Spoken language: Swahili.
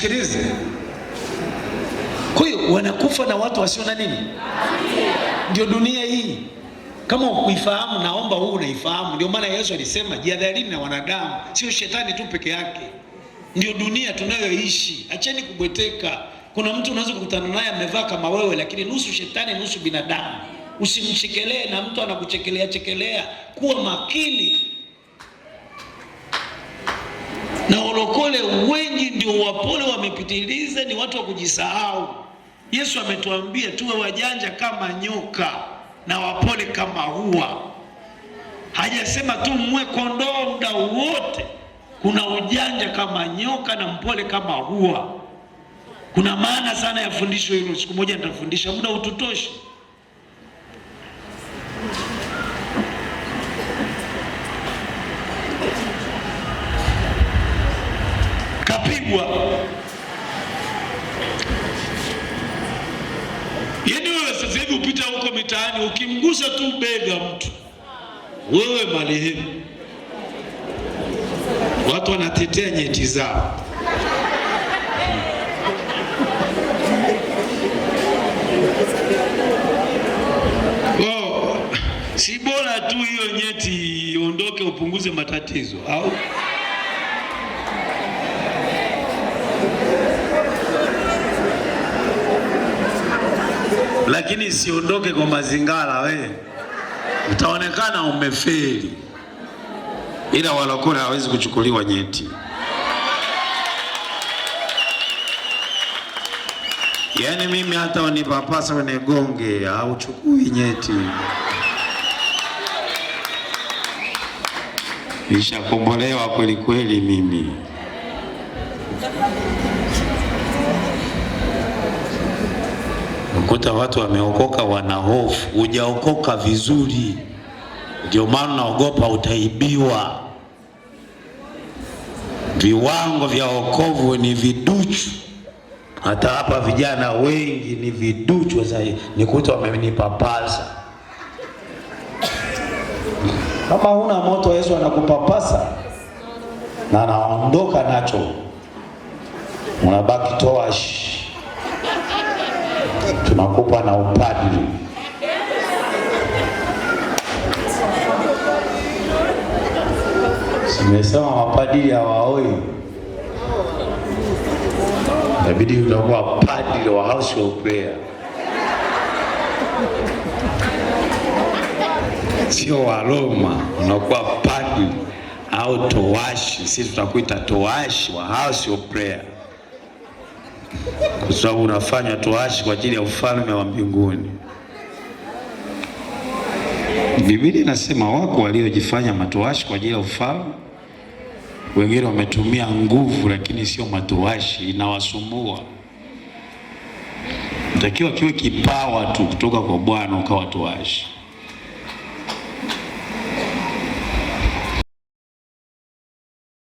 Sikilize. Kwa hiyo wanakufa na watu wasio na nini? Ndio dunia hii. Kama ukuifahamu, naomba huu unaifahamu. Ndio maana Yesu alisema jihadharini na wanadamu, sio shetani tu peke yake. Ndio dunia tunayoishi. Acheni kubweteka. Kuna mtu unaweza kukutana naye amevaa kama wewe, lakini nusu shetani nusu binadamu. Usimchekelee na mtu anakuchekelea. Kuwa makini. Na walokole wengi ndio wapole wamepitiliza, ni watu wa kujisahau. Yesu ametuambia tuwe wajanja kama nyoka na wapole kama hua. Hajasema tu mwe kondoo muda wote. Kuna ujanja kama nyoka na mpole kama hua. Kuna maana sana ya fundisho hilo. Siku moja nitafundisha, muda ututoshi. Kapigwa. Yaani wewe sasa hivi upita huko mitaani, ukimgusa tu bega mtu, wewe marehemu. Watu wanatetea nyeti zao. Si bora tu hiyo nyeti iondoke, upunguze matatizo au? Lakini siondoke kwa mazingara, we utaonekana umefeli. Ila walokole hawezi kuchukuliwa nyeti. Yaani mimi hata wanipapasa wanigonge hauchukui nyeti. Nishakombolewa kweli kweli mimi. Ukuta watu wameokoka wana hofu. Hujaokoka vizuri, ndio maana naogopa utaibiwa. Viwango vya wokovu ni viduchu. Hata hapa vijana wengi ni viduchu. Sasa nikuta wamenipapasa. Kama huna moto, Yesu anakupapasa na anaondoka nacho, unabaki toashi. Tunakupa na upadri. Simesema mapadri hawaoi. Inabidi utakuwa padri wa house of prayer. Sio wa Roma, unakuwa padri au towashi. Sisi tutakuita towashi wa house of prayer, kwa sababu unafanya towashi kwa ajili ya ufalme wa mbinguni. Biblia inasema wako waliojifanya matowashi kwa ajili ya ufalme. Wengine wametumia nguvu, lakini sio matowashi, inawasumbua. Natakiwa kiwe kipawa tu kutoka kwa Bwana ukawa towashi.